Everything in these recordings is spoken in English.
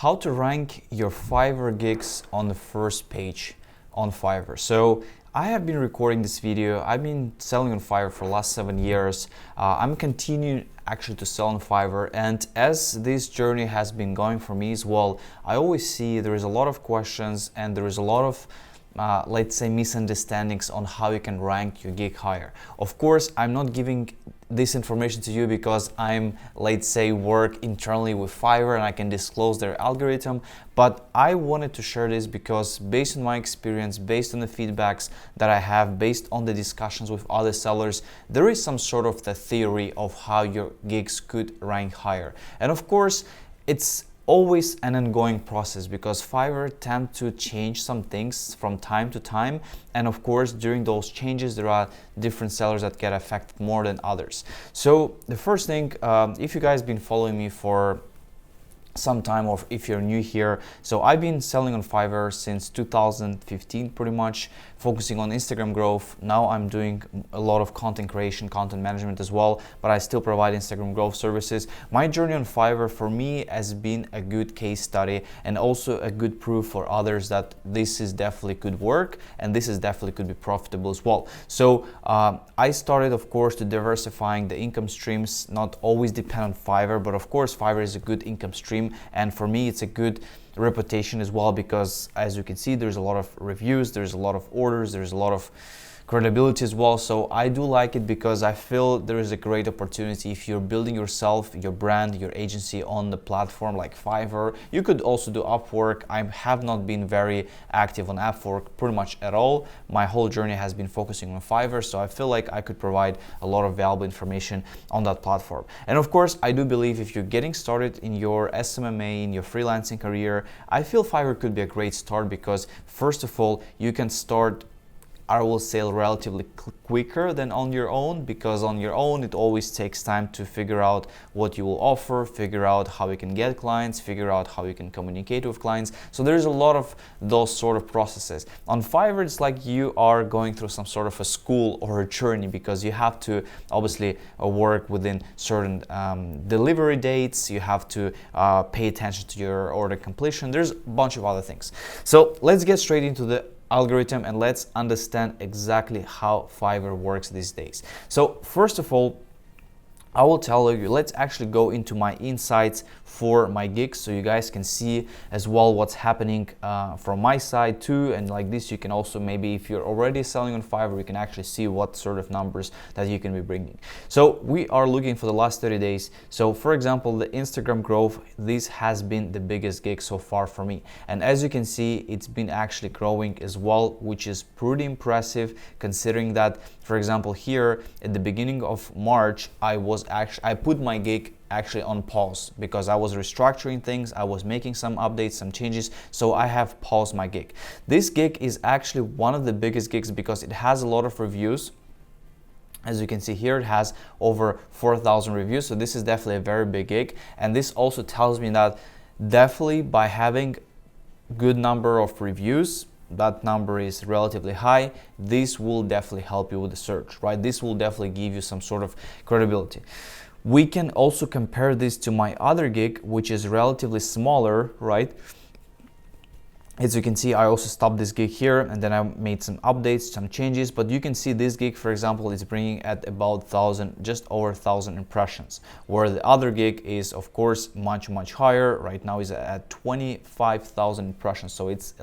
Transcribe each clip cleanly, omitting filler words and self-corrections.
how to rank your Fiverr gigs on the first page on Fiverr. So I have been recording this video. I've been selling on Fiverr for the last 7 years. I'm continuing actually to sell on Fiverr, and as this journey has been going for me as well, I always see there is a lot of questions and there is a lot of let's say misunderstandings on how you can rank your gig higher. Of course, I'm not giving this information to you because I'm, let's say, work internally with Fiverr and I can disclose their algorithm, but I wanted to share this because based on my experience, based on the feedbacks that I have, based on the discussions with other sellers, there is some sort of the theory of how your gigs could rank higher. And of course, it's always an ongoing process because Fiverr tend to change some things from time to time, and of course during those changes there are different sellers that get affected more than others. So the first thing, if you guys been following me for some time, or if you're new here, so I've been selling on Fiverr since 2015 pretty much, focusing on Instagram growth. Now I'm doing a lot of content creation, content management as well, but I still provide Instagram growth services. My journey on Fiverr for me has been a good case study and also a good proof for others that this is definitely could work and this is definitely could be profitable as well. So I started, of course, to diversifying the income streams, not always depend on Fiverr, but of course Fiverr is a good income stream, and for me it's a good reputation as well because, as you can see, there's a lot of reviews, there's a lot of orders, there's a lot of credibility as well. So I do like it because I feel there is a great opportunity if you're building yourself, your brand, your agency on the platform like Fiverr. You could also do Upwork. I have not been very active on Upwork pretty much at all. My whole journey has been focusing on Fiverr, so I feel like I could provide a lot of valuable information on that platform. And of course, I do believe if you're getting started in your SMMA, in your freelancing career, I feel Fiverr could be a great start because first of all, you can start, I will say, relatively quicker than on your own, because on your own it always takes time to figure out what you will offer, figure out how you can get clients, figure out how you can communicate with clients. So there's a lot of those sort of processes. On Fiverr, it's like you are going through some sort of a school or a journey because you have to obviously work within certain delivery dates, you have to pay attention to your order completion. There's a bunch of other things. So let's get straight into the algorithm and let's understand exactly how Fiverr works these days. So first of all, I will tell you, let's actually go into my insights for my gigs so you guys can see as well what's happening from my side too. And like this, you can also, maybe if you're already selling on Fiverr, you can actually see what sort of numbers that you can be bringing. So we are looking for the last 30 days. So for example, the Instagram growth, this has been the biggest gig so far for me. And as you can see, it's been actually growing as well, which is pretty impressive considering that, for example, here at the beginning of March, I put my gig actually on pause because I was restructuring things, I was making some updates, some changes, so I have paused my gig. This gig is actually one of the biggest gigs because it has a lot of reviews. As you can see here, it has over 4,000 reviews, so this is definitely a very big gig. And this also tells me that definitely by having good number of reviews, that number is relatively high, this will definitely help you with the search, right? This will definitely give you some sort of credibility. We can also compare this to my other gig, which is relatively smaller, right? As you can see, I also stopped this gig here and then I made some updates, some changes, but you can see this gig, for example, is bringing at about 1,000, just over 1,000 impressions, where the other gig is of course much higher. Right now is at 25,000 impressions, so it's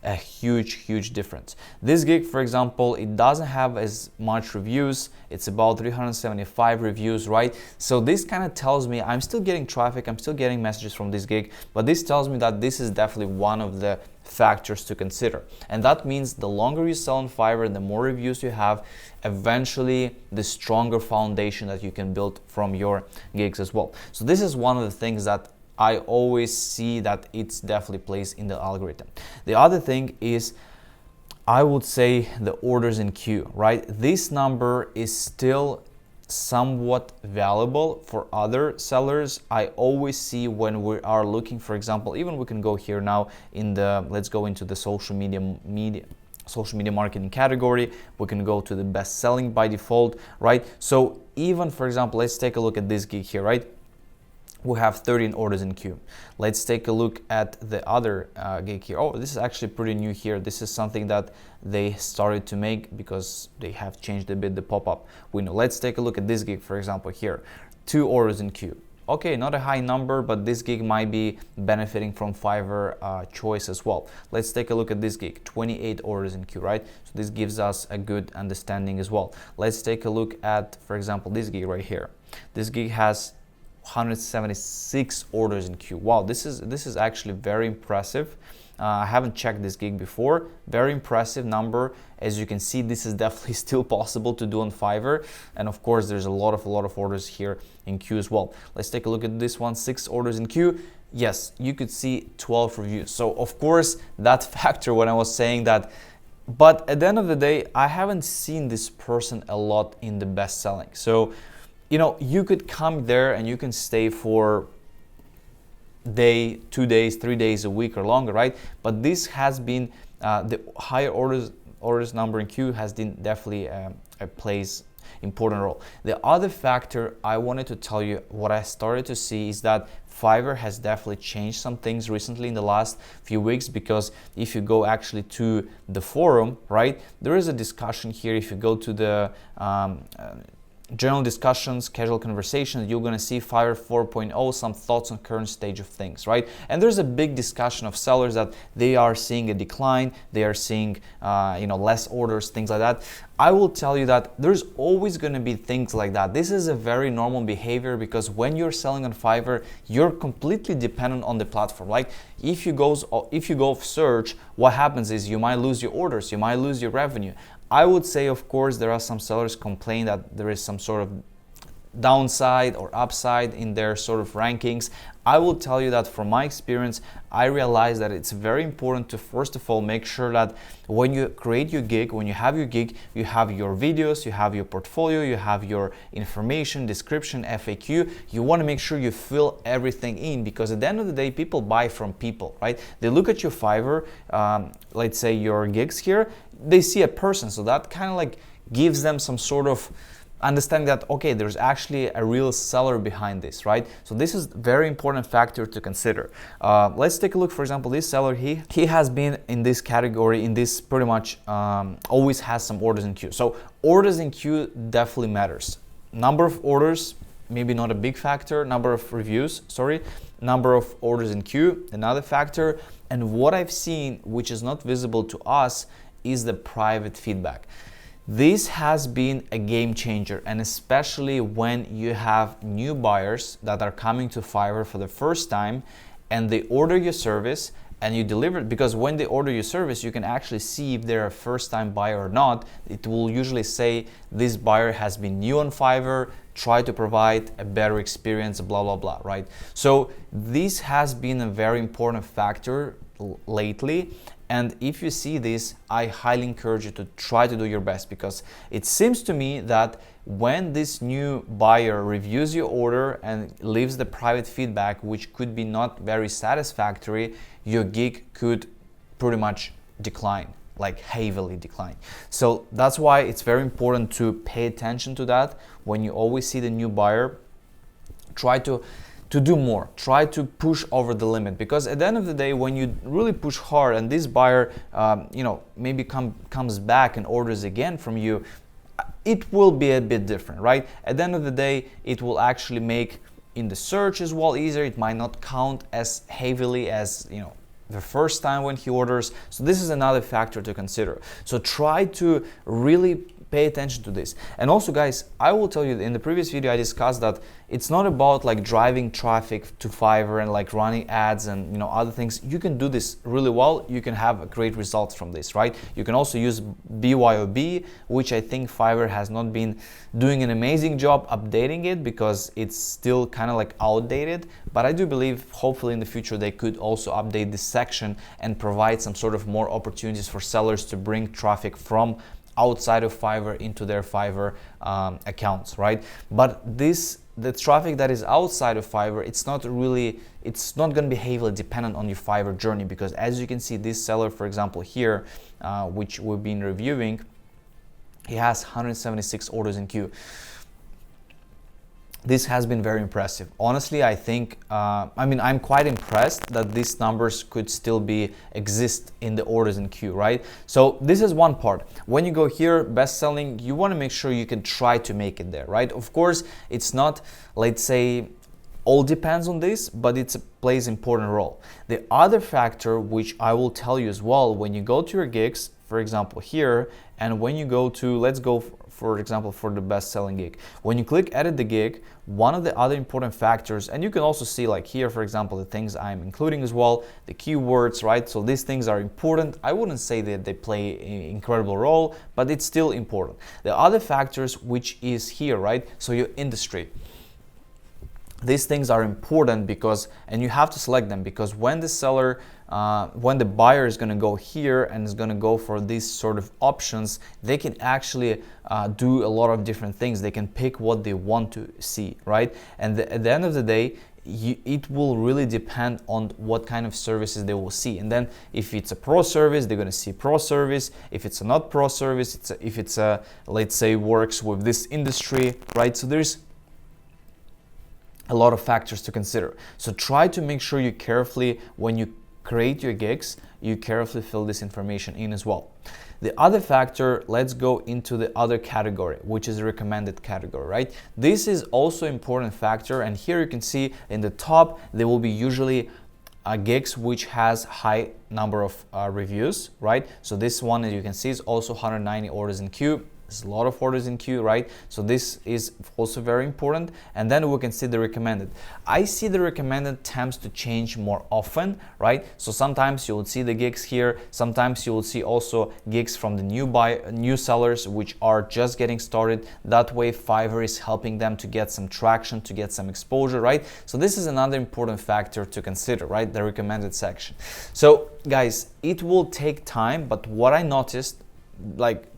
a huge difference. This gig, for example, it doesn't have as much reviews. It's about 375 reviews, right? So this kind of tells me I'm still getting traffic, I'm still getting messages from this gig, but this tells me that this is definitely one of the factors to consider. And that means the longer you sell on Fiverr, the more reviews you have, eventually the stronger foundation that you can build from your gigs as well. So this is one of the things that I always see that it's definitely plays in the algorithm. The other thing is, I would say, the orders in queue, right? This number is still somewhat valuable for other sellers. I always see when we are looking, for example, even we can go here now in the, let's go into the social media marketing category. We can go to the best selling by default, right? So even, for example, let's take a look at this gig here, right? we have 13 orders in queue. Let's take a look at the other gig here. Oh, this is actually pretty new here. This is something that they started to make because they have changed a bit the pop-up window. Let's take a look at this gig, for example, here. 2 orders in queue. Okay, not a high number, but this gig might be benefiting from Fiverr choice as well. Let's take a look at this gig, 28 orders in queue, right? So this gives us a good understanding as well. Let's take a look at, for example, this gig right here. This gig has 176 orders in queue. Wow, this is actually very impressive. I haven't checked this gig before. Very impressive number. As you can see, this is definitely still possible to do on Fiverr. And of course, there's a lot of orders here in queue as well. Let's take a look at this one, 6 orders in queue. Yes, you could see 12 reviews. So of course, that factor when I was saying that. But at the end of the day, I haven't seen this person a lot in the best selling. So, you know, you could come there and you can stay for day, 2 days, 3 days, a week or longer, right? But this has been the higher orders number in queue has been definitely plays important role. The other factor I wanted to tell you, what I started to see is that Fiverr has definitely changed some things recently in the last few weeks, because if you go actually to the forum, right, there is a discussion here. If you go to the general discussions, casual conversations, you're going to see Fiverr 4.0, some thoughts on current stage of things, right? And there's a big discussion of sellers that they are seeing a decline, they are seeing less orders, things like that. I will tell you that there's always going to be things like that. This is a very normal behavior, because when you're selling on Fiverr, you're completely dependent on the platform. Like if you go search, what happens is you might lose your orders, you might lose your revenue. I would say, of course, there are some sellers complain that there is some sort of downside or upside in their sort of rankings. I will tell you that from my experience, I realize that it's very important to first of all make sure that when you create your gig, when you have your gig, you have your videos, you have your portfolio, you have your information, description, FAQ. You want to make sure you fill everything in, because at the end of the day, people buy from people, right? They look at your Fiverr, let's say your gigs here, they see a person, so that kind of like gives them some sort of understanding that, okay, there's actually a real seller behind this, right? So this is a very important factor to consider. Let's take a look, for example, this seller, he has been in this category, in this pretty much always has some orders in queue. So orders in queue definitely matters. Number of orders, maybe not a big factor. Number of reviews, sorry. Number of orders in queue, another factor. And what I've seen, which is not visible to us, is the private feedback. This has been a game changer, and especially when you have new buyers that are coming to Fiverr for the first time and they order your service and you deliver it, because when they order your service, you can actually see if they're a first-time buyer or not. It will usually say this buyer has been new on Fiverr, try to provide a better experience, blah, blah, blah, right? So this has been a very important factor lately. And if you see this, I highly encourage you to try to do your best, because it seems to me that when this new buyer reviews your order and leaves the private feedback, which could be not very satisfactory, your gig could pretty much decline, like heavily decline. So that's why it's very important to pay attention to that. When you always see the new buyer, try to do more, try to push over the limit, because at the end of the day, when you really push hard and this buyer maybe comes back and orders again from you, it will be a bit different, right? At the end of the day, it will actually make in the search as well easier. It might not count as heavily as the first time when he orders. So this is another factor to consider. So try to really pay attention to this. And also, guys, I will tell you, in the previous video I discussed that it's not about like driving traffic to Fiverr and like running ads and other things. You can do this really well. You can have great results from this, right? You can also use BYOB, which I think Fiverr has not been doing an amazing job updating it, because it's still kind of like outdated. But I do believe hopefully in the future they could also update this section and provide some sort of more opportunities for sellers to bring traffic from outside of Fiverr into their Fiverr accounts, right? But the traffic that is outside of Fiverr, it's not going to be heavily dependent on your Fiverr journey, because as you can see, this seller, for example, here, which we've been reviewing, he has 176 orders in queue. this has been very impressive. Honestly, I think, I'm quite impressed that these numbers could still exist in the orders in queue, right? So this is one part. When you go here, best selling, you want to make sure you can try to make it there, right? Of course, it's not, let's say, all depends on this, but it plays important role. The other factor, which I will tell you as well, when you go to your gigs, for example here, and when you go to, let's go for example for the best selling gig, when you click edit the gig, one of the other important factors, and you can also see like here, for example, the things I'm including as well, the keywords, right? So these things are important. I wouldn't say that they play an incredible role, but it's still important. The other factors, which is here, right? So your industry. These things are important because, and you have to select them, because when the seller, when the buyer is going to go here and is going to go for these sort of options, they can actually do a lot of different things. They can pick what they want to see, right? And at the end of the day, it will really depend on what kind of services they will see. And then if it's a pro service, they're going to see pro service. If it's a not pro service, if it's a, let's say, works with this industry, right? So there's a lot of factors to consider. So try to make sure you carefully, when you create your gigs, you carefully fill this information in as well. The other factor, let's go into the other category, which is the recommended category, right? This is also an important factor, and here you can see in the top, there will be usually gigs which has high number of reviews, right? So this one, as you can see, is also 190 orders in queue. There's a lot of orders in queue, right? So this is also very important. And then we can see the recommended. I see the recommended tends to change more often, right? So sometimes you will see the gigs here. Sometimes you will see also gigs from the new sellers, which are just getting started. That way Fiverr is helping them to get some traction, to get some exposure, right? So this is another important factor to consider, right? The recommended section. So guys, it will take time, but what I noticed, like,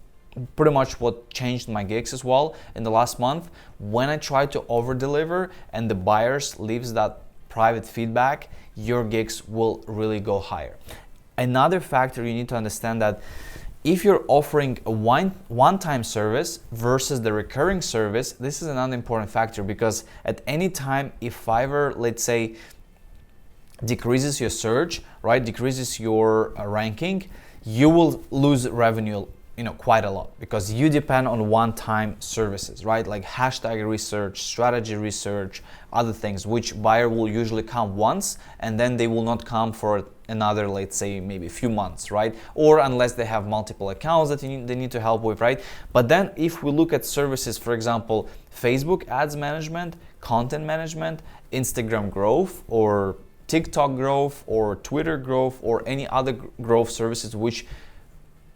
pretty much what changed my gigs as well in the last month, when I try to over deliver and the buyers leaves that private feedback, your gigs will really go higher. Another factor you need to understand, that if you're offering a one-time service versus the recurring service, this is another important factor, because at any time if Fiverr, let's say, decreases your search, right, decreases your ranking, you will lose revenue quite a lot, because you depend on one-time services, right? Like hashtag research, strategy research, other things, which buyer will usually come once and then they will not come for another, let's say, maybe a few months, right? Or unless they have multiple accounts that they need to help with, right? But then if we look at services, for example, Facebook ads management, content management, Instagram growth, or TikTok growth, or Twitter growth, or any other growth services, which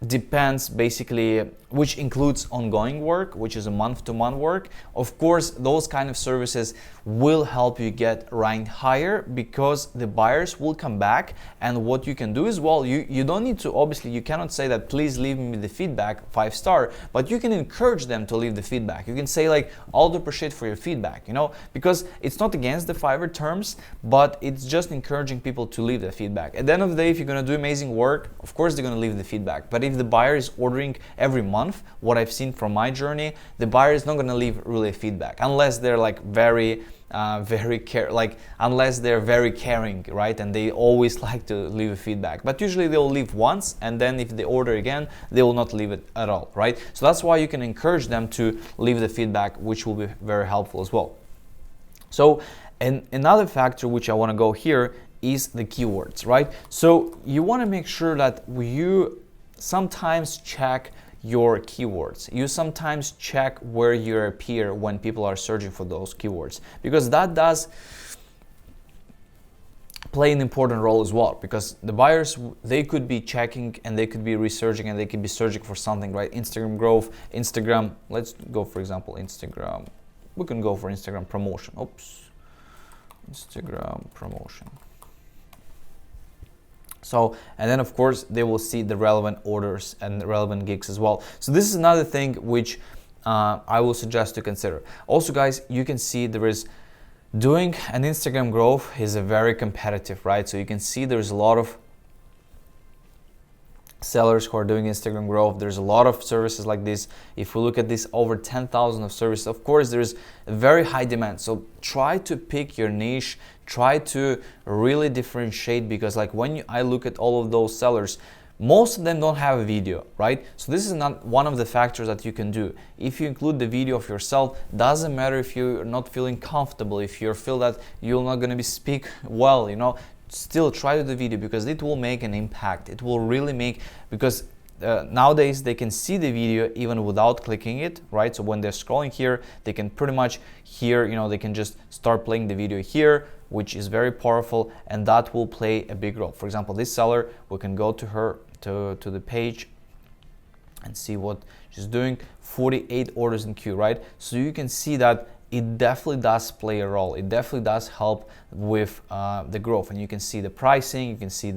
depends basically, which includes ongoing work, which is a month-to-month work. Of course, those kind of services will help you get ranked higher, because the buyers will come back. And what you can do is, well, you don't need to, obviously you cannot say that please leave me the feedback 5-star, but you can encourage them to leave the feedback. You can say like, I'll appreciate for your feedback, because it's not against the Fiverr terms, but it's just encouraging people to leave the feedback. At the end of the day, if you're going to do amazing work, of course they're going to leave the feedback. But if the buyer is ordering every month, what I've seen from my journey, the buyer is not going to leave really feedback, unless they're like unless they're very caring, right? And they always like to leave a feedback. But usually they'll leave once, and then if they order again, they will not leave it at all, right? So that's why you can encourage them to leave the feedback, which will be very helpful as well. So, and another factor which I want to go here is the keywords, right? So you want to make sure that you sometimes check your keywords. You sometimes check where you appear when people are searching for those keywords, because that does play an important role as well, because the buyers, they could be checking and they could be researching and they could be searching for something, right? Instagram growth, Instagram, let's go for example, Instagram, we can go for Instagram promotion. Instagram promotion. So, and then of course they will see the relevant orders and the relevant gigs as well. So this is another thing which I will suggest to consider. Also guys, you can see there is doing an Instagram growth is a very competitive, right? So you can see there's a lot of sellers who are doing Instagram growth. There's a lot of services like this. If we look at this, over 10,000 of services, of course there's a very high demand. So try to pick your niche, try to really differentiate, because like when I look at all of those sellers, most of them don't have a video, right? So this is not one of the factors that you can do. If you include the video of yourself, doesn't matter if you're not feeling comfortable, if you feel that you're not going to be speak well, still try to do the video, because it will make an impact. It will really make, because nowadays they can see the video even without clicking it, right? So when they're scrolling here, they can pretty much here, they can just start playing the video here, which is very powerful, and that will play a big role. For example, this seller, we can go to her, to the page and see what she's doing. 48 orders in queue, right? So you can see that it definitely does play a role. It definitely does help with the growth, and you can see the pricing, you can see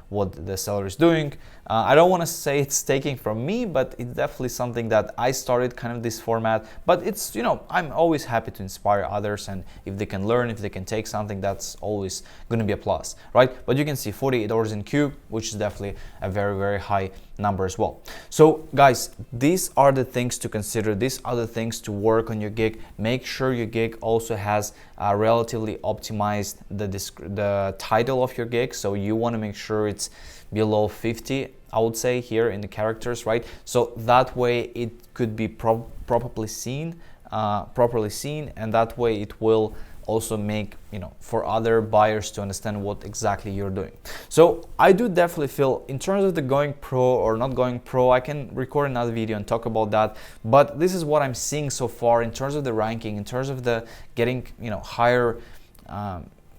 what the seller is doing. I don't want to say it's taking from me, but it's definitely something that I started kind of this format. But it's, I'm always happy to inspire others, and if they can learn, if they can take something, that's always going to be a plus, right? But you can see 48 orders in queue, which is definitely a very, very high number as well. So guys, these are the things to consider. These are the things to work on your gig. Make sure your gig also has relatively optimized the title of your gig. So you want to make sure it's below 50, I would say, here in the characters, right? So that way it could be properly seen, and that way it will also make, for other buyers to understand what exactly you're doing. So I do definitely feel, in terms of the going pro or not going pro, I can record another video and talk about that, but this is what I'm seeing so far in terms of the ranking, in terms of the getting, higher,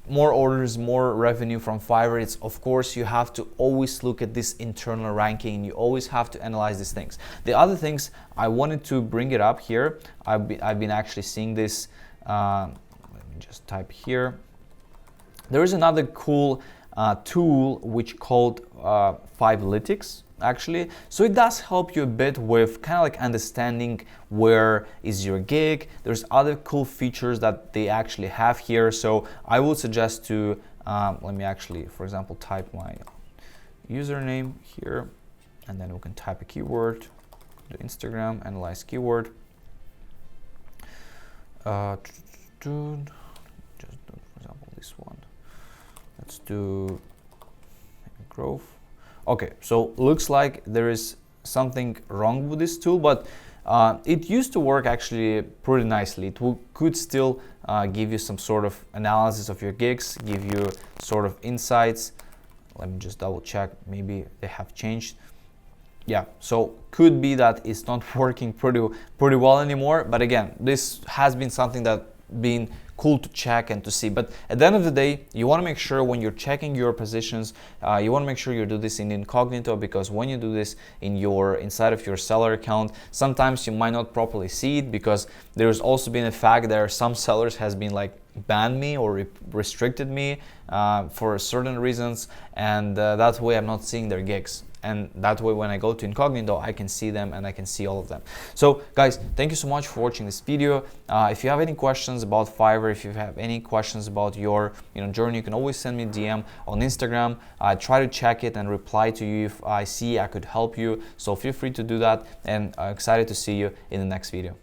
more orders, more revenue from Fiverr. It's, of course, you have to always look at this internal ranking. You always have to analyze these things. The other things, I wanted to bring it up here. I've been actually seeing this. Let me just type here. There is another cool tool which called Fiverlytics, actually. So it does help you a bit with kind of like understanding where is your gig. There's other cool features that they actually have here. So I would suggest to, let me actually, for example, type my username here, and then we can type a keyword, go to Instagram, analyze keyword. Just do, for example, this one. Let's do growth. Okay, so looks like there is something wrong with this tool, but it used to work actually pretty nicely. It could still give you some sort of analysis of your gigs, give you sort of insights. Let me just double check, maybe they have changed. Yeah, so could be that it's not working pretty well anymore, but again, this has been something that been cool to check and to see. But at the end of the day, you want to make sure when you're checking your positions, you want to make sure you do this in incognito, because when you do this inside of your seller account, sometimes you might not properly see it, because there's also been a fact that some sellers has been like banned me or restricted me for certain reasons, and that way I'm not seeing their gigs. And that way when I go to incognito, I can see them and I can see all of them. So guys, thank you so much for watching this video. If you have any questions about Fiverr, if you have any questions about your journey, you can always send me a DM on Instagram. I try to check it and reply to you if I see I could help you. So feel free to do that, and I'm excited to see you in the next video.